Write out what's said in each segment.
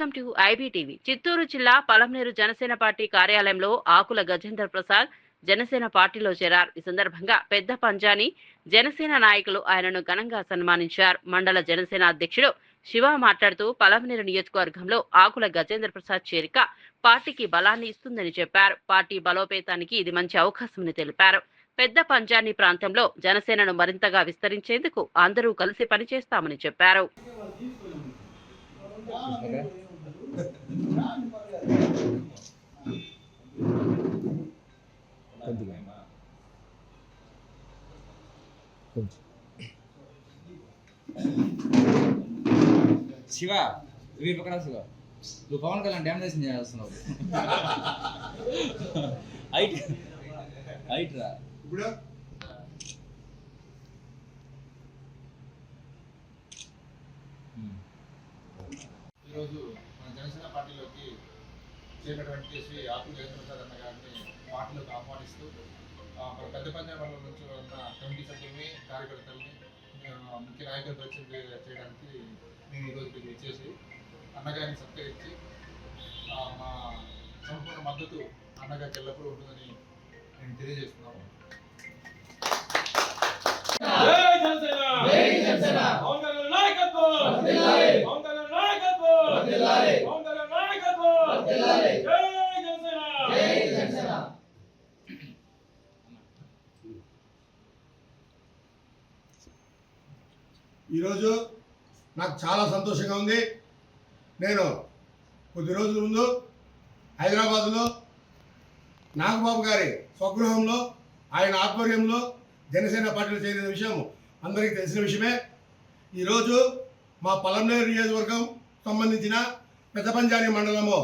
Welcome to IBTV. Chittoor జిల్లా Palamaner Janasena party కార్యాలయంలో ఆకుల గజేంద్ర ప్రసాద్ జనసేన పార్టీలో చేరారు. ఈ సందర్భంగా పెద్ద పంజాని జనసేన నాయకులు ఆయనను ఘనంగా సన్మానించారు. మండల జనసేన అధ్యక్షుడు శివ మాట్లాడుతూ పలమనేరు నియోజకవర్గంలో ఆకుల గజేంద్ర ప్రసాద్ చేరిక పార్టీకి బలాన్ని ఇస్తుందని చెప్పారు. పార్టీ బలోపేతానికి ఇది మంచి అవకాశమని తెలిపారు. పెద్ద పంజాని ప్రాంతంలో జనసేనను మరింతగా విస్తరించేందుకు అందరూ కలిసి పనిచేస్తామని చెప్పారు. శివ ఇవి పక్కన శివ నువ్వు పవన్ కళ్యాణ్ డామినేషన్ చేస్తున్నావు. హైట్ రా ఇప్పుడు ఈరోజు మన జనసేన పార్టీలోకి చేరినటువంటి శ్రీ ఆకుల గజేంద్ర ప్రసాద్ అన్న గారిని పార్టీలోకి ఆహ్వానిస్తూ మన పెద్ద పంజాబ్ నుంచి ఉన్న కమిటీ సభ్యుల్ని కార్యకర్తల్ని ముఖ్య నాయకులు పరిచయం చేయడానికి నేను ఈరోజు మీకు ఇచ్చేసి అన్నగారిని సత్కరించి మా సంపూర్ణ మద్దతు అన్నగారికి ఎల్లప్పుడూ ఉంటుందని నేను తెలియజేస్తున్నాను. ఈరోజు నాకు చాలా సంతోషంగా ఉంది. నేను కొద్ది రోజుల ముందు హైదరాబాదులో నాగబాబు గారి స్వగృహంలో ఆయన ఆధ్వర్యంలో జనసేన పార్టీలో చేరిన విషయం అందరికీ తెలిసిన విషయమే. ఈరోజు మా పలమనేరు నియోజకవర్గం సంబంధించిన పెద్ద పంజాని మండలము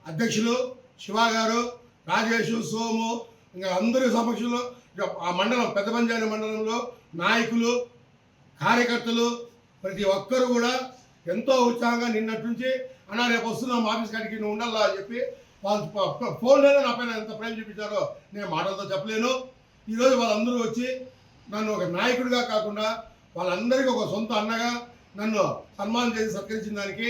అధ్యక్షులు శివ గారు, రాజేష్, సోము, ఇంకా అందరి సమక్షంలో ఆ మండలం పెద్ద పంజాని మండలంలో నాయకులు, కార్యకర్తలు ప్రతి ఒక్కరు కూడా ఎంతో ఉత్సాహంగా నిన్నటి నుంచి అన్నా రేపు వస్తున్నాం ఆఫీస్ కాడికి నువ్వు ఉండాలా అని చెప్పి వాళ్ళు ఫోన్లోనే నా పైన ఎంత ప్రేమ చూపించారో నేను మాటలతో చెప్పలేను. ఈరోజు వాళ్ళందరూ వచ్చి నన్ను ఒక నాయకుడిగా కాకుండా వాళ్ళందరికీ ఒక సొంత అన్నగా నన్ను సన్మానం చేసి సత్కరించిన దానికి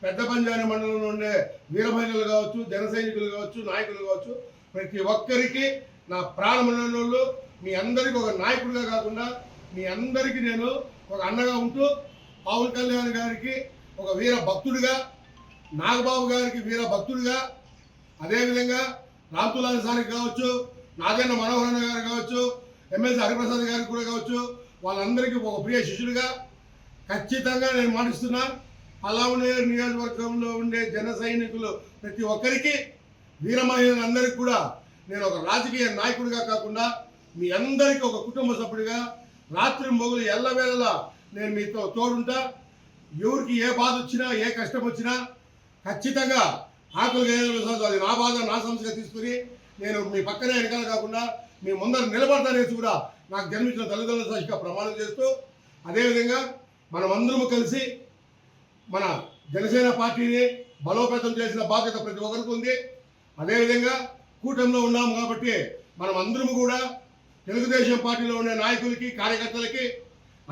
పెద్ద పంజాని మండలంలో ఉండే వీర మహిళలు కావచ్చు, జన సైనికులు కావచ్చు, నాయకులు కావచ్చు, ప్రతి ఒక్కరికి నా ప్రాణములు మీ అందరికీ ఒక నాయకుడిగా కాకుండా మీ అందరికీ నేను ఒక అన్నగా ఉంటూ పవన్ కళ్యాణ్ గారికి ఒక వీర భక్తుడిగా, నాగబాబు గారికి వీర భక్తుడిగా, అదేవిధంగా రాంతులాని సార్కి కావచ్చు, నాగన్న మనోహరణ గారు కావచ్చు, ఎమ్మెల్సీ హరిప్రసాద్ గారికి కూడా కావచ్చు, వాళ్ళందరికీ ఒక ప్రియ శిష్యుడిగా ఖచ్చితంగా నేను మాటిస్తున్నా. పలమనేరు నియోజకవర్గంలో ఉండే జన సైనికులు ప్రతి ఒక్కరికి, వీర మహిళలందరికీ కూడా నేను ఒక రాజకీయ నాయకుడిగా కాకుండా మీ అందరికీ ఒక కుటుంబ సభ్యుడిగా రాత్రి మొగులు ఎల్లవేళలా నేను మీతో తోడుంటా. ఎవరికి ఏ బాధ వచ్చినా, ఏ కష్టం వచ్చినా ఖచ్చితంగా ఆకుల గజేంద్ర ప్రసాద్ అది నా బాధ, నా సమస్యగా తీసుకుని నేను మీ పక్కనే వెనకాల కాకుండా మీ ముందర నిలబడతానేసి కూడా నాకు జన్మించిన తల్లిదండ్రుల సాక్షిగా ప్రమాణం చేస్తూ, అదేవిధంగా మనమందరము కలిసి మన జనసేన పార్టీని బలోపేతం చేసిన బాధ్యత ప్రతి ఒక్కరికి ఉంది. అదేవిధంగా కూటమిలో ఉన్నాము కాబట్టి మనం అందరము కూడా తెలుగుదేశం పార్టీలో ఉండే నాయకులకి, కార్యకర్తలకి,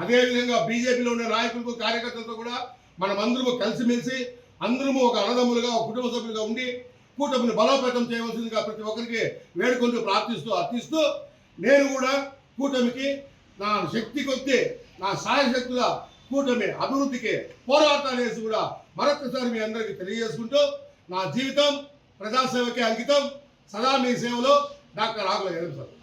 అదేవిధంగా బీజేపీలో ఉండే నాయకులకు, కార్యకర్తలతో కూడా మనమందరము కలిసిమెలిసి అందరము ఒక అన్నదమ్ములుగా, ఒక కుటుంబ సభ్యులుగా ఉండి కూటమిని బలోపేతం చేయవలసిందిగా ప్రతి ఒక్కరికి వేడుకుంటూ ప్రార్థిస్తూ అర్థిస్తూ నేను కూడా కూటమికి నా శక్తి కొద్దీ, నా సాయశక్తుల కూటమి అభివృద్ధికి పోరాటాలేసి కూడా మరొకసారి మీ అందరికీ తెలియజేసుకుంటూ నా జీవితం ప్రజాసేవకే అంకితం. సదా మీ సేవలో డాక్టర్ ఆకుల గజేంద్ర ప్రసాద్.